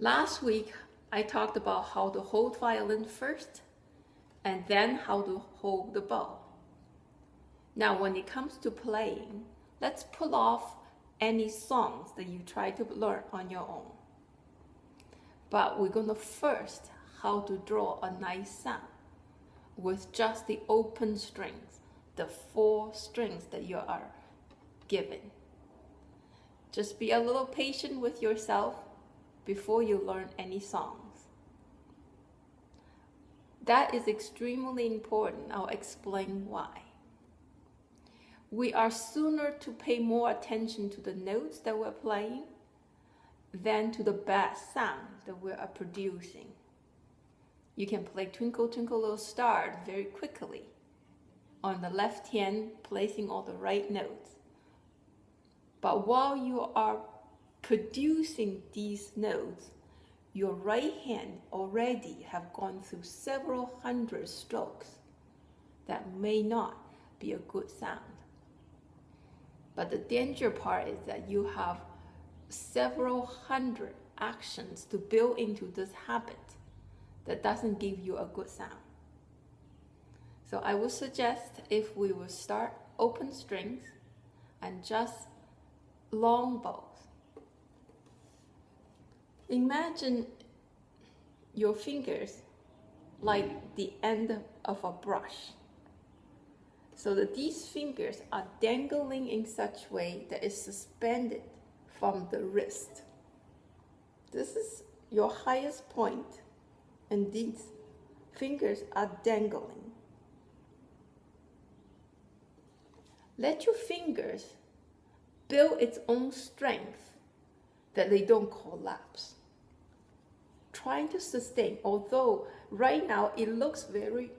Last week, I talked about how to hold violin first and then how to hold the bow. Now, when it comes to playing, let's pull off any songs that you try to learn on your own. But we're going to first how to draw a nice sound with just the open strings, the 4 strings that you are given. Just be a little patient with yourself before you learn any songs. That is extremely important. I'll explain why. We are sooner to pay more attention to the notes that we're playing than to the best sound that we are producing. You can play Twinkle Twinkle Little Star very quickly on the left hand, placing all the right notes. But while you are producing these notes, your right hand already have gone through several hundred strokes that may not be a good sound. But the danger part is that you have several hundred actions to build into this habit that doesn't give you a good sound. So I would suggest if we will start open strings and just long bows. Imagine your fingers like the end of a brush, so that these fingers are dangling in such a way that it's suspended from the wrist. This is your highest point, and these fingers are dangling. Let your fingers build its own strength that they don't collapse. Trying to sustain, although right now it looks very,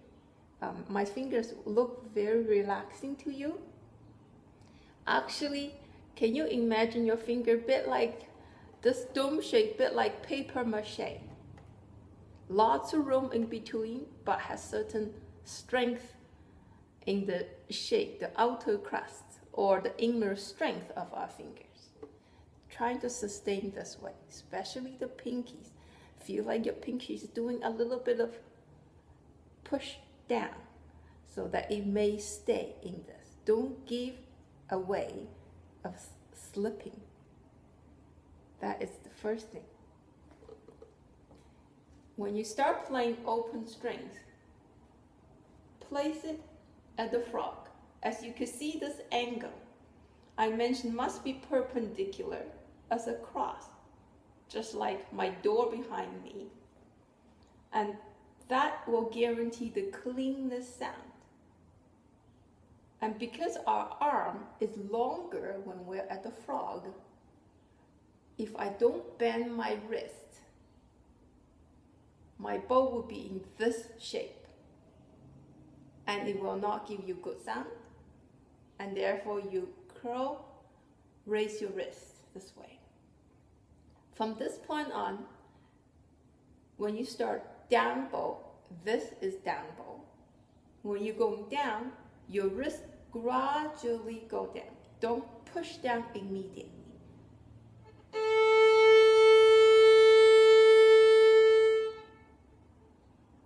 my fingers look very relaxing to you. Actually, can you imagine your finger a bit like this dome shape, bit like paper mache? Lots of room in between, but has certain strength in the shape, the outer crust, or the inner strength of our fingers. Trying to sustain this way, especially the pinkies. Feel like your pinky is doing a little bit of push down so that it may stay in this. Don't give away of slipping. That is the first thing. When you start playing open strings, place it at the frog. As you can see, this angle I mentioned must be perpendicular as a cross, just like my door behind me. And that will guarantee the cleanest sound. And because our arm is longer when we're at the frog, if I don't bend my wrist, my bow will be in this shape. And it will not give you good sound. And therefore you curl, raise your wrist this way. From this point on, when you start down bow, this is down bow. When you're going down, your wrist gradually go down. Don't push down immediately.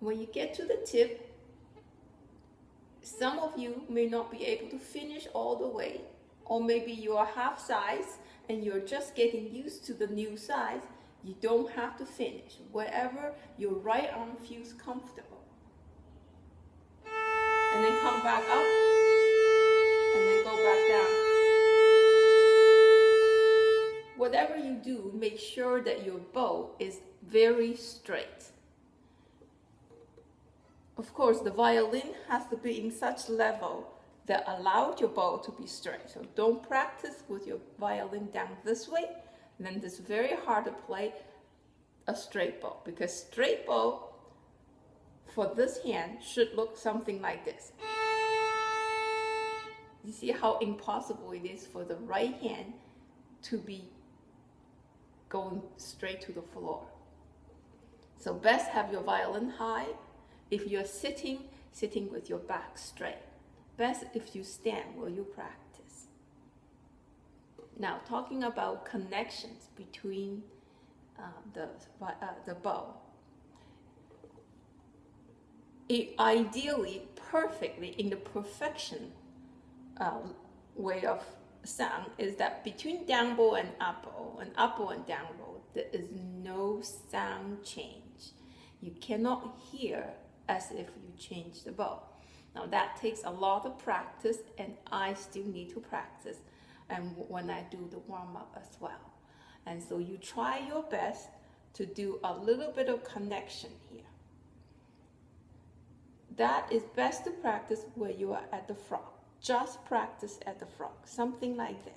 When you get to the tip, some of you may not be able to finish all the way, or maybe you are half size and you're just getting used to the new size. You don't have to finish wherever your right arm feels comfortable. And then come back up, and then go back down. Whatever you do, make sure that your bow is very straight. Of course, the violin has to be in such level that allows your bow to be straight. So don't practice with your violin down this way. Then it's very hard to play a straight bow, because straight bow for this hand should look something like this. You see how impossible it is for the right hand to be going straight to the floor. So best have your violin high. If you're sitting with your back straight. Best if you stand while you practice. Now, talking about connections between the bow. Ideally, perfectly, in the perfection way of sound is that between down bow and up bow and down bow, there is no sound change. You cannot hear as if you change the bow. Now that takes a lot of practice, and I still need to practice, and when I do the warm-up as well. And so you try your best to do a little bit of connection here. That is best to practice where you are at the frog. Just practice at the frog, something like this.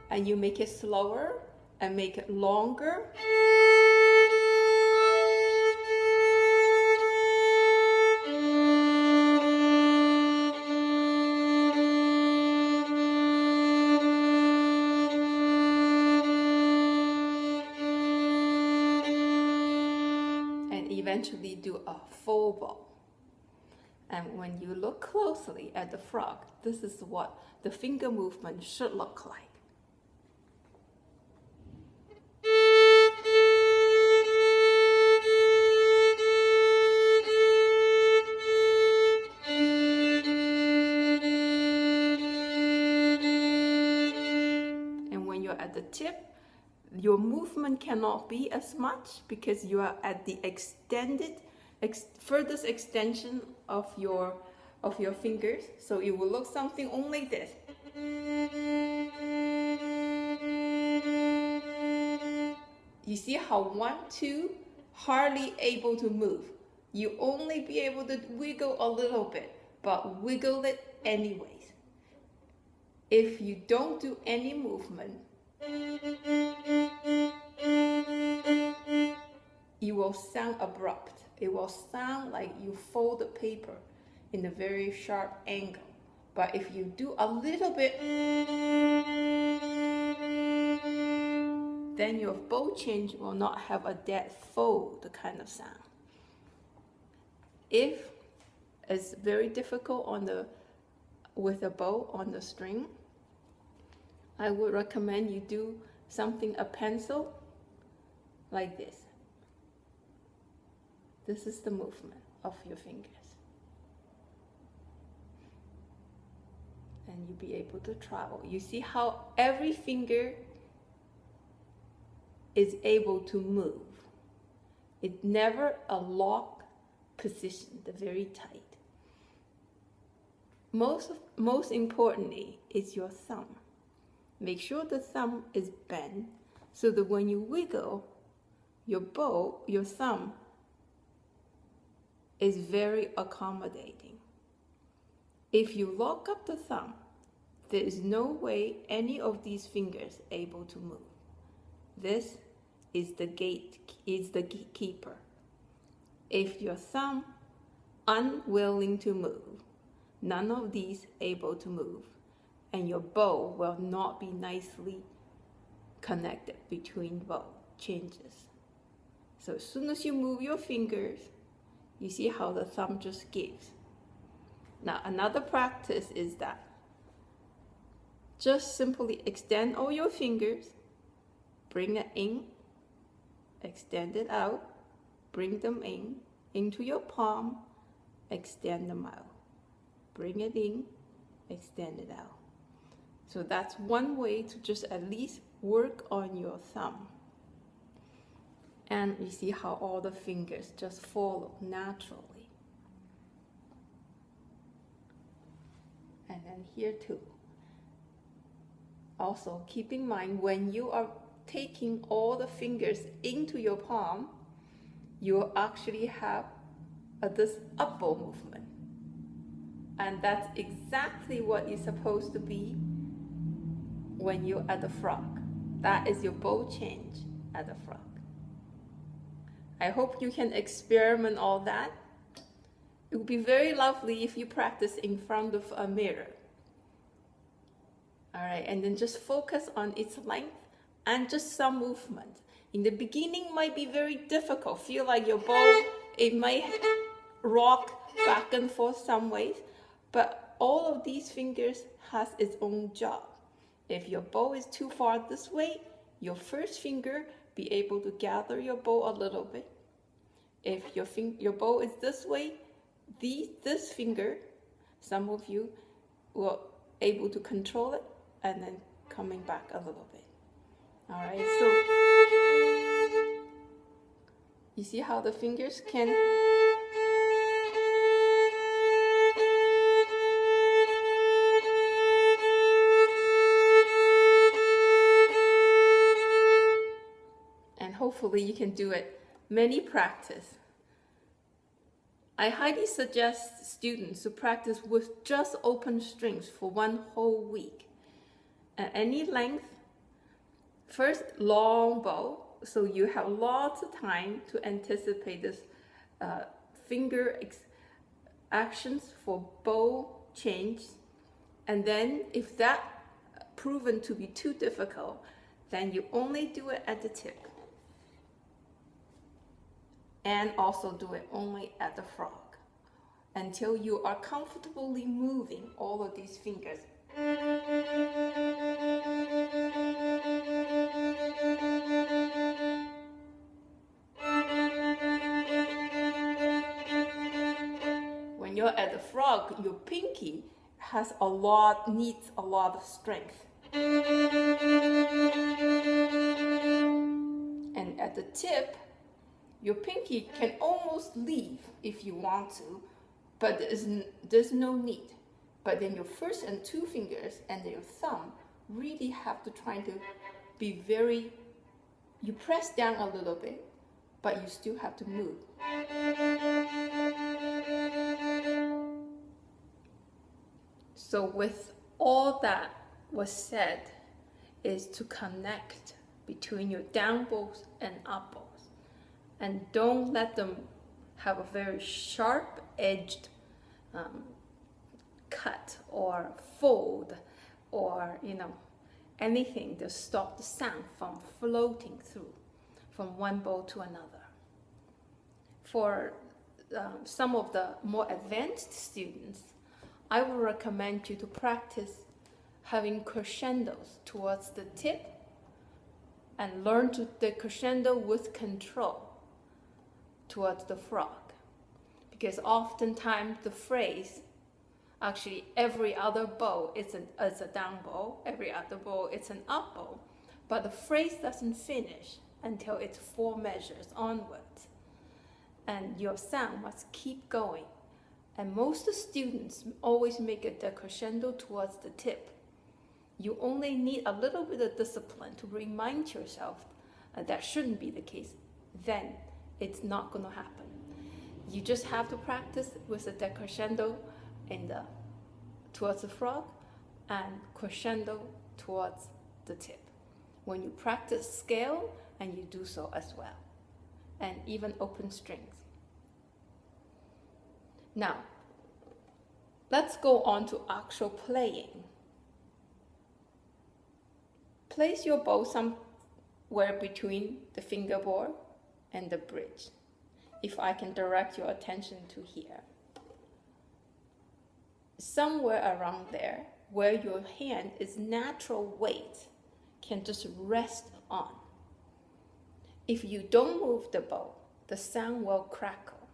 And you make it slower and make it longer. Eventually do a full bow. And when you look closely at the frog, this is what the finger movement should look like. And when you're at the tip, your movement cannot be as much because you are at the furthest extension of your fingers. So it will look something only this. You see how 1, 2 hardly able to move. You only be able to wiggle a little bit, but wiggle it anyways. If you don't do any movement, it will sound abrupt. It will sound like you fold the paper in a very sharp angle. But if you do a little bit, then your bow change will not have a dead fold kind of sound. If it's very difficult with a bow on the string, I would recommend you do something, a pencil, like this. This is the movement of your fingers. And you'll be able to travel. You see how every finger is able to move. It's never a lock position, they're very tight. Most importantly is your thumb. Make sure the thumb is bent so that when you wiggle your bow, your thumb is very accommodating. If you lock up the thumb, there is no way any of these fingers able to move. This is the keeper. If your thumb unwilling to move, none of these able to move, and your bow will not be nicely connected between bow changes. So as soon as you move your fingers, you see how the thumb just gives. Now another practice is that just simply extend all your fingers, bring it in, extend it out, bring them in, into your palm, extend them out. Bring it in, extend it out. So that's one way to just at least work on your thumb. And you see how all the fingers just follow naturally. And then here too. Also keep in mind when you are taking all the fingers into your palm, you actually have this up bow movement. And that's exactly what is supposed to be when you're at the frog. That is your bow change at the frog. I hope you can experiment all that. It would be very lovely if you practice in front of a mirror. All right, and then just focus on its length and just some movement. In the beginning might be very difficult. Feel like your bow, it might rock back and forth some ways, but all of these fingers has its own job. If your bow is too far this way, your first finger be able to gather your bow a little bit. If your bow is this way, this finger, some of you will able to control it and then coming back a little bit. All right, so you see how the fingers can and hopefully you can do it many practice. I highly suggest students to practice with just open strings for one whole week. At any length, first long bow, so you have lots of time to anticipate this finger actions for bow change. And then if that proven to be too difficult, then you only do it at the tip. And also do it only at the frog until you are comfortably moving all of these fingers. When you're at the frog, your pinky needs a lot of strength. And at the tip, your pinky can almost leave if you want to, but there's no need. But then your first and two fingers and your thumb really have to try to be you press down a little bit, but you still have to move. So with all that was said is to connect between your down bows and up bows. And don't let them have a very sharp-edged cut or fold or anything to stop the sound from floating through from one bow to another. For some of the more advanced students, I would recommend you to practice having crescendos towards the tip and learn to decrescendo with control towards the frog, because oftentimes the phrase, actually every other bow is a down bow, every other bow is an up bow, but the phrase doesn't finish until it's 4 measures onwards, and your sound must keep going. And most students always make a decrescendo towards the tip. You only need a little bit of discipline to remind yourself that shouldn't be the case. Then it's not going to happen. You just have to practice with a decrescendo towards the frog and crescendo towards the tip. When you practice scale, and you do so as well, and even open strings. Now, let's go on to actual playing. Place your bow somewhere between the fingerboard and the bridge, if I can direct your attention to here. Somewhere around there, where your hand is natural weight can just rest on. If you don't move the bow, the sound will crackle.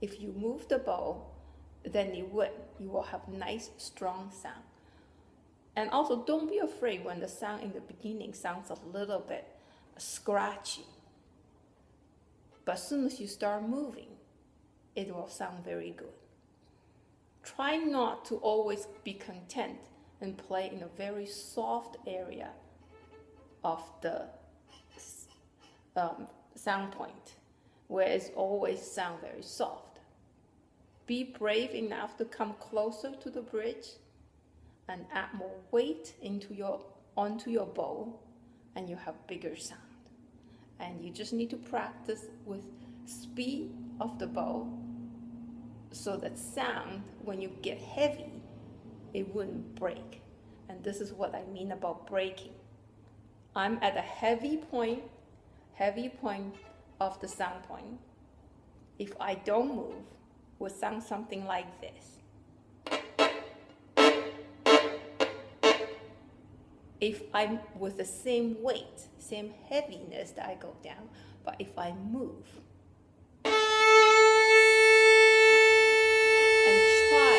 If you move the bow, then you will have nice, strong sound. And also, don't be afraid when the sound in the beginning sounds a little bit scratchy. But as soon as you start moving, it will sound very good. Try not to always be content and play in a very soft area of the sound point, where it's always sound very soft. Be brave enough to come closer to the bridge and add more weight onto your bow, and you have bigger sound. And you just need to practice with speed of the bow, so that sound, when you get heavy, it wouldn't break. And this is what I mean about breaking. I'm at a heavy point, heavy point of the sound point, if I don't move, will sound something like this. If I'm with the same weight, same heaviness that I go down, but if I move and try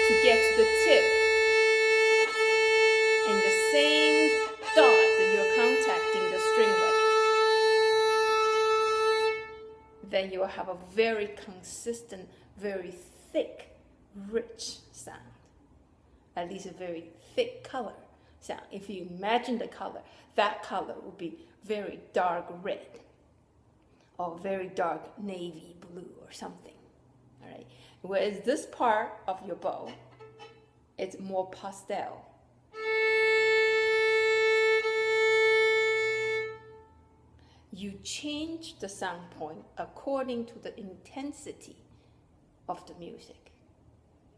to get to the tip in the same dot that you're contacting the string with, then you will have a very consistent, very thick, rich sound. At least a very thick color sound. If you imagine the color, that color will be very dark red or very dark navy blue or something. All right. Whereas this part of your bow, it's more pastel. You change the sound point according to the intensity of the music.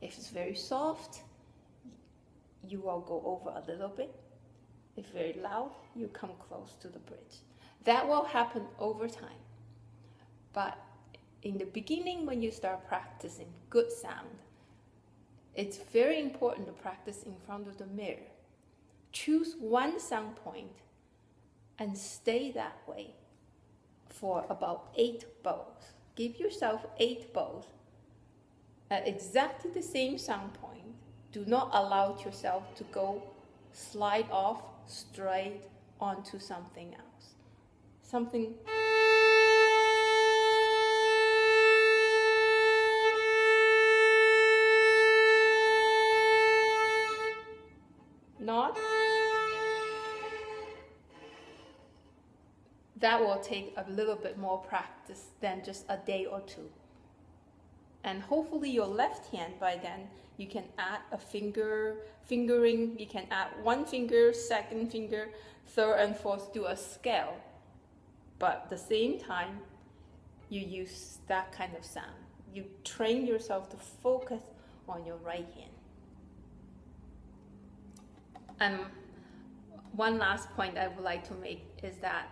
If it's very soft, you will go over a little bit. If very loud, you come close to the bridge. That will happen over time. But in the beginning, when you start practicing good sound, it's very important to practice in front of the mirror. Choose one sound point and stay that way for about 8 bows. Give yourself 8 bows at exactly the same sound point. Do not allow yourself to slide off straight onto something else. Something not. That will take a little bit more practice than just a day or 2. And hopefully your left hand by then, you can add a fingering, you can add 1 finger, 2nd finger, 3rd and 4th, do a scale. But at the same time, you use that kind of sound. You train yourself to focus on your right hand. And one last point I would like to make is that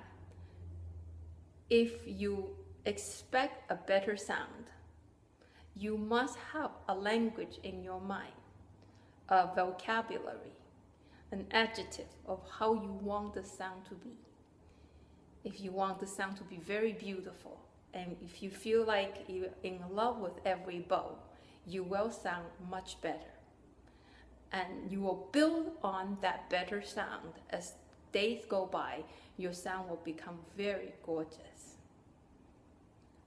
if you expect a better sound, you must have a language in your mind, a vocabulary, an adjective of how you want the sound to be. If you want the sound to be very beautiful, and if you feel like you're in love with every bow, you will sound much better. And you will build on that better sound. As days go by, your sound will become very gorgeous.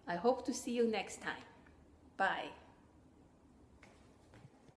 I hope to see you next time. Bye.